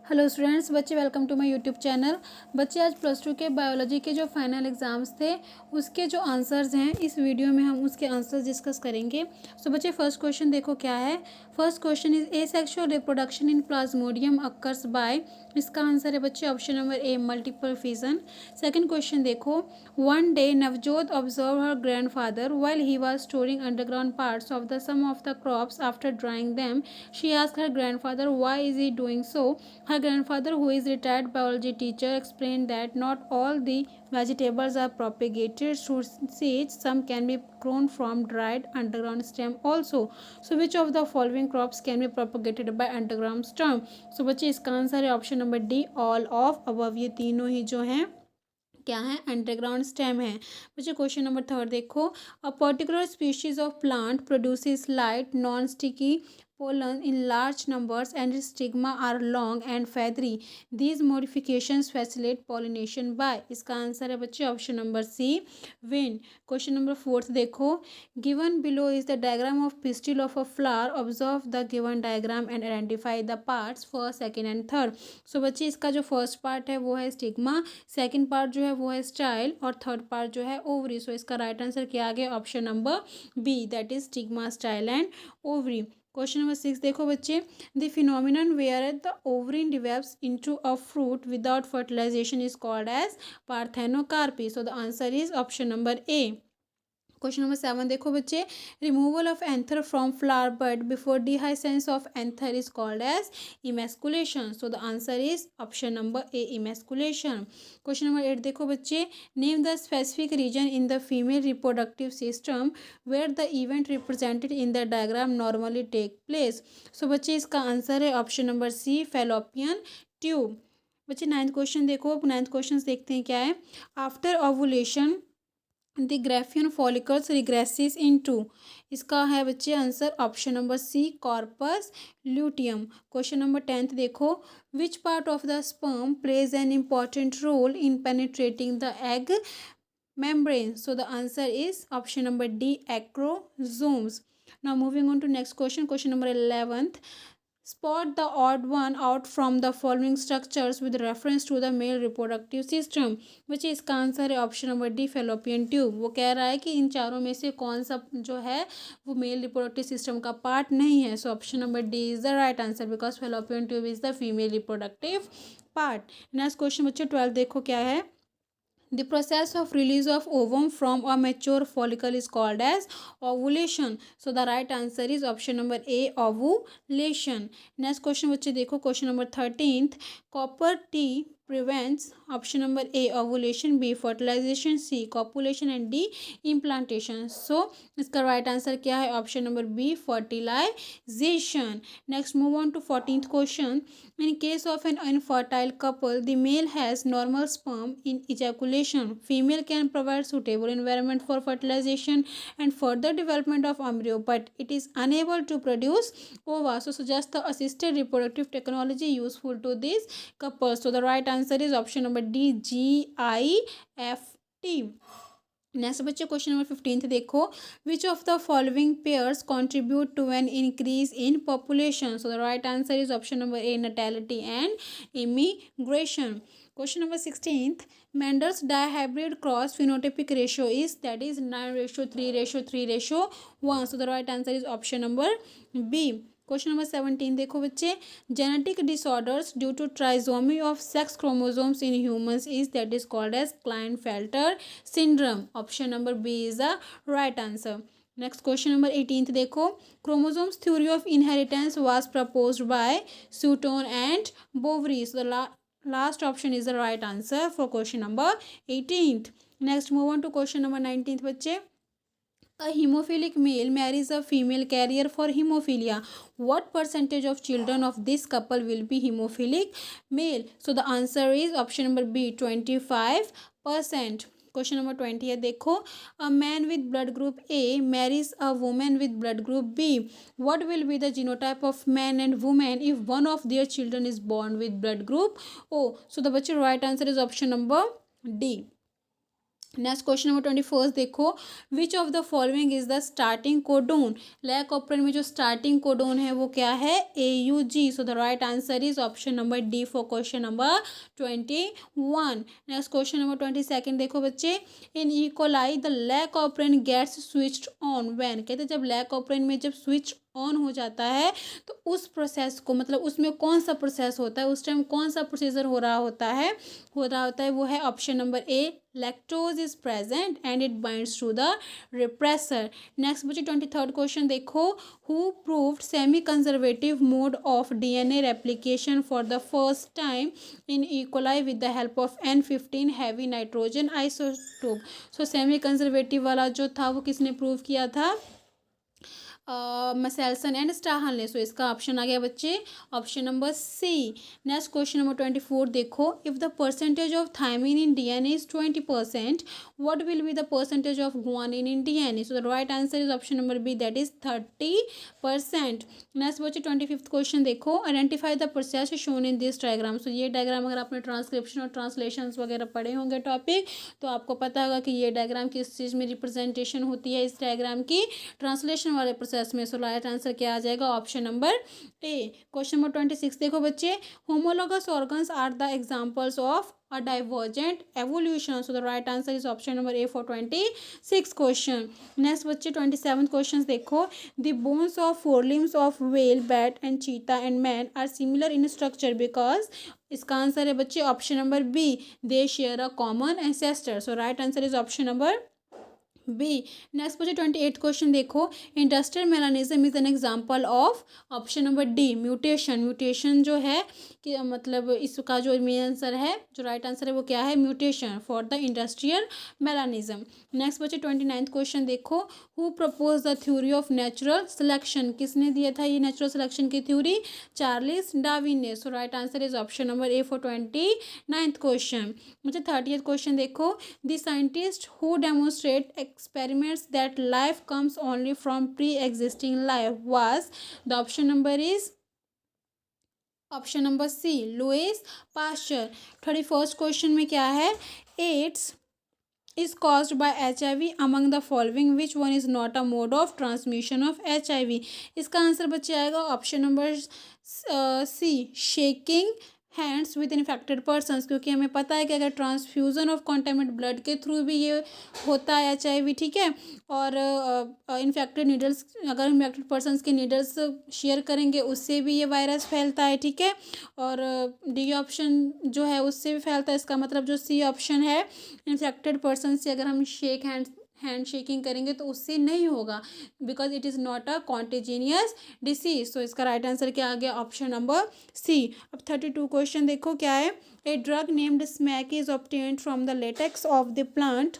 Hello students, बच्चे welcome to my YouTube channel. बच्चे आज प्लस टू के बायोलॉजी के जो फाइनल एग्जाम्स थे उसके जो आंसर्स हैं इस वीडियो में हम उसके आंसर्स डिस्कस करेंगे। सो बच्चे फर्स्ट क्वेश्चन देखो क्या है। First question is asexual reproduction in plasmodium occurs by. इसका आंसर है बच्चे option number A multiple fission. Second question देखो, one day Navjot observe her grandfather while he was storing underground parts of the some of the crops after drying them. She asked her grandfather why is he doing so. Her grandfather, who is retired biology teacher, explained that not all the vegetables are propagated through seeds. Some can be grown from dried underground stem also. So which of the following crops can be propagated by underground stem? So बच्चे इसका answer है option number D all of above. ये तीनों ही जो हैं क्या है, underground stem है। बच्चे क्वेश्चन नंबर थर्ड देखो, a particular species of plant produces light non sticky pollen in large numbers and its stigma are long and feathery. These modifications facilitate pollination by। इसका आंसर है बच्चे option number C wind. Question number fourth देखो, given below is the diagram of pistil of a flower. Observe the given diagram and identify the parts first second and third. So बच्चे इसका जो first part है वो है stigma, second part जो है वो है स्टाइल और थर्ड पार्ट जो है ओवरी। सो इसका राइट आंसर क्या आ गया, option number B that is stigma style and ovary. Question number six देखो बच्चे, the phenomenon where the ovary develops into a fruit without fertilization is called as parthenocarpy. So the answer is option number A. Question number seven देखो बच्चे, removal of anther from flower bud before dehiscence of anther is called as emasculation. So the answer is option number A emasculation. Question number eight देखो बच्चे, name the specific region in the female reproductive system where the event represented in the diagram normally take place. So बच्चे इसका answer है option number C fallopian tube. बच्चे ninth question देखो, ninth question देखते हैं क्या है। After ovulation the graafian follicles regresses into. इसका है बच्चे answer option number C corpus luteum. Question number tenth देखो, which part of the sperm plays an important role in penetrating the egg membrane. So the answer is option number D acrosomes. Now moving on to next question, question number 11th, spot the odd one out from the following structures with reference to the male reproductive system, which is इसका answer है option number D fallopian tube. वो कह रहा है कि इन चारों में से कौन सा जो है वो मेल रिप्रोडक्टिव सिस्टम का पार्ट नहीं है। So option number D is the right answer because fallopian tube is the female reproductive part. Next question बच्चे 12 देखो क्या है। The process of release of ovum from a mature follicle is called as ovulation. So the right answer is option number A ovulation. Next question बच्चे देखो, question number 13th, copper T prevents option number A ovulation, B fertilization, C copulation and D implantation. So इसका right answer क्या है, option number B fertilization. Next move on to 14th question. In case of an infertile couple, the male has normal sperm in ejaculation. Female can provide suitable environment for fertilization and further development of embryo, but it is unable to produce ova. So suggest the assisted reproductive technology useful to these couples. So the right answer is option number D GIFT. Next बच्चे question number 15 देखो, which of the following pairs contribute to an increase in population. So the right answer is option number A natality and immigration. Question number 16th, Mendel's dihybrid cross phenotypic ratio is that is 9:3:3:1। So the right answer is option number B. Question number 17 देखो बच्चे, genetic disorders due to trisomy of sex chromosomes in humans is that is called as Klinefelter syndrome. Option number B is the right answer. Next question number 18 देखो, chromosomes theory of inheritance was proposed by Sutton and Boveri. So the last option is the right answer for question number 18th. Next move on to question number 19th बच्चे, a hemophilic male marries a female carrier for hemophilia. What percentage of children of this couple will be hemophilic male? So the answer is option number B 25%. Question number 20 है देखो, a man with blood group A marries a women with blood group B. What will be the genotype of man and women if one of their children is born with blood group O. So the बच्चे right answer is option number D. Next question number 21 देखो, which of the following is the starting codon. Lac operon में जो starting codon है वो क्या है, AUG। So the right answer is option number D for question number 21। Next question number 22 देखो बच्चे, in E coli the lac operon gets switched on when. कहते हैं जब लैक ऑपरेंट में जब स्विच ऑन हो जाता है तो उस प्रोसेस को, मतलब उसमें कौन सा प्रोसेस होता है, उस टाइम कौन सा प्रोसीजर हो रहा होता है वो है option number A, lactose is present and it binds to the repressor. Next बच्चे 23 क्वेश्चन देखो, who proved semi conservative mode of DNA replication for the first time in E coli with the help of N15 heavy nitrogen isotope. So semi conservative वाला जो था वो किसने prove किया था, मसेल्सन and स्टाहल ने। सो इसका ऑप्शन आ गया बच्चे option number C. Next question number 24 देखो, if the percentage of thymine in DNA is 20%, what will be the percentage of guanine in DNA। So the right answer is option number B, that is 30%। Next बच्चे 25 question देखो, identify the process shown in this diagram. So ये diagram अगर आपने transcription और translation वगैरह पढ़े होंगे topic, तो आपको पता होगा कि ये डायग्राम किस चीज़ में रिप्रेजेंटेशन होती है, इस डायग्राम की ट्रांसलेशन वाले प्रोसेस में। सो राइट आंसर क्या आ जाएगा, option number A. Question number 26 देखो बच्चे, homologous organs are the examples of a divergent evolution. So the right answer is option number A for 26 question. Next बच्चे 27 questions देखो, the bones of forelimbs of whale, bat and cheetah and man are similar in structure because, इसका answer है बच्चे option number B, they share a common ancestor. So right answer is option number B. Next बच्चे 28 question देखो, industrial melanism is an example of option number D, mutation. Mutation जो है कि मतलब इसका जो मेन आंसर है, जो राइट आंसर है वो क्या है, mutation for the industrial melanism. Next बच्चे 29 क्वेश्चन देखो, who propose the theory of natural selection. किसने दिया था ये नेचुरल सिलेक्शन की थ्योरी, चार्लिस डार्विन ने। So right answer is option number A for 29th question. बच्चे 30th क्वेश्चन देखो, the scientist who demonstrate experiments that life comes only from pre-existing life was, the option number is option number C, Louis Pasteur. 31st question में क्या है, AIDS is caused by HIV among the following which one is not a mode of transmission of HIV। इसका answer बच्चे आएगा option number C, shaking hands with infected persons, क्योंकि हमें पता है कि अगर ट्रांसफ्यूज़न ऑफ कॉन्टेमिनेट ब्लड के थ्रू भी ये होता है HIV, ठीक है। और इन्फेक्टेड नीडल्स, अगर इन्फेक्टेड पर्सनस के नीडल्स शेयर करेंगे उससे भी ये वायरस फैलता है, ठीक है। और डी ऑप्शन जो है उससे भी फैलता है। इसका मतलब जो सी ऑप्शन है, इन्फेक्टेड पर्सन से अगर हम हैंड शेकिंग करेंगे तो उससे नहीं होगा, because it is not a contagious disease. तो इसका राइट आंसर क्या आ गया, ऑप्शन नंबर सी। अब 32 क्वेश्चन देखो क्या है, a drug named smack is obtained from the latex of the plant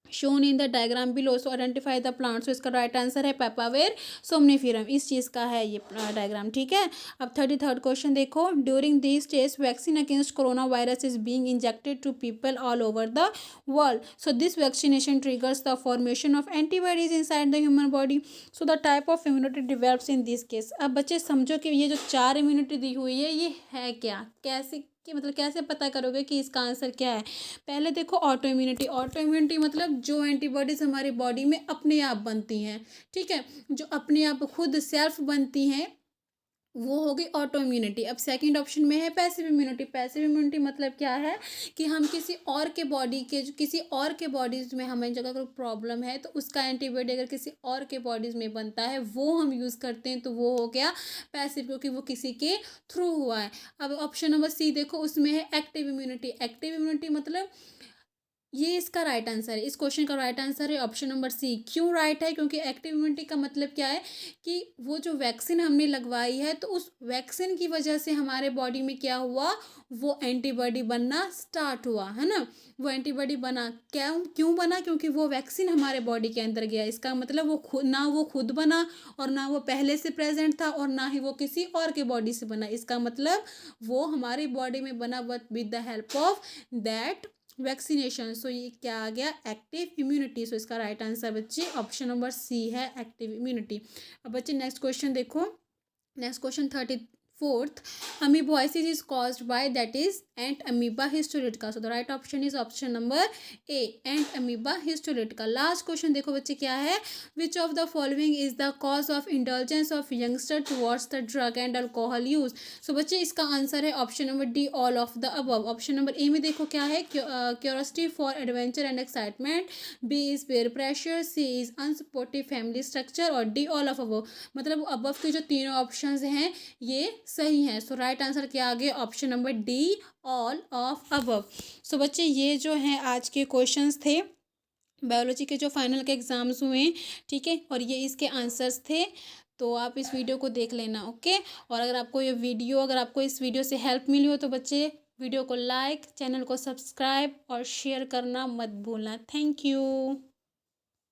shown in the diagram below. So identify the plant. So इसका राइट आंसर है पेपावेर सोमनीफेरम, इस चीज़ का है ये डायग्राम, ठीक है। अब 33rd क्वेश्चन देखो, during this test vaccine against corona virus is being injected to people all over the world. So this vaccination triggers the formation of antibodies inside the human body. So the type of immunity develops in this case. अब बच्चे समझो कि ये जो 4 immunity दी हुई है ये है क्या, कैसे कि मतलब कैसे पता करोगे कि इसका आंसर क्या है। पहले देखो ऑटो इम्यूनिटी। ऑटो इम्यूनिटी मतलब जो एंटीबॉडीज हमारी बॉडी में अपने आप बनती हैं, ठीक है, जो अपने आप खुद सेल्फ बनती हैं, वो हो गई ऑटो इम्यूनिटी। अब सेकंड ऑप्शन में है पैसिव इम्यूनिटी। पैसिव इम्यूनिटी मतलब क्या है कि हम किसी और के बॉडी के, जो किसी और के बॉडीज में हमें जगह कोई प्रॉब्लम है तो उसका एंटीबॉडी अगर किसी और के बॉडीज में बनता है वो हम यूज़ करते हैं, तो वो हो गया पैसिव, क्योंकि वो किसी के थ्रू हुआ है। अब ऑप्शन नंबर सी देखो, उसमें है एक्टिव इम्यूनिटी। एक्टिव इम्यूनिटी मतलब ये इसका राइट आंसर है, इस क्वेश्चन का राइट आंसर है ऑप्शन नंबर सी। क्यों राइट है, क्योंकि एक्टिव इम्यूनिटी का मतलब क्या है कि वो जो वैक्सीन हमने लगवाई है तो उस वैक्सीन की वजह से हमारे बॉडी में क्या हुआ, वो एंटीबॉडी बनना स्टार्ट हुआ, है ना। वो एंटीबॉडी बना, क्यों बना, क्योंकि वो वैक्सीन हमारे बॉडी के अंदर गया। इसका मतलब वो खुद बना और ना वो पहले से प्रेजेंट था और ना ही वो किसी और के बॉडी से बना। इसका मतलब वो हमारी बॉडी में बना with the help of that vaccination. So ये क्या आ गया, एक्टिव इम्यूनिटी। सो इसका राइट आंसर बच्चे ऑप्शन नंबर सी है, एक्टिव इम्यूनिटी। अब बच्चे नेक्स्ट क्वेश्चन देखो, next question 34th, Amoeboisis is caused by, that is ant amoeba histolytica. So the right option is option number A, ant amoeba histolytica. Last question देखो बच्चे क्या है, which of the following is the cause of indulgence of youngster towards the drug and alcohol use. So बच्चे इसका answer है option number D, all of the above. Option number A में देखो क्या है, curiosity for adventure and excitement, B is peer pressure, C is unsupportive family structure, और D all of above. मतलब above के जो तीनों ऑप्शंस हैं ये सही हैं. सो राइट आंसर क्या आ गया, option number D, all of above. So बच्चे ये जो हैं आज के क्वेश्चंस थे बायोलॉजी के जो फाइनल के एग्ज़ाम्स हुए हैं, ठीक है, और ये इसके आंसर्स थे. तो आप इस वीडियो को देख लेना, ओके. और अगर आपको इस वीडियो से हेल्प मिली हो तो बच्चे वीडियो को लाइक, चैनल को सब्सक्राइब और शेयर करना मत भूलना. Thank you.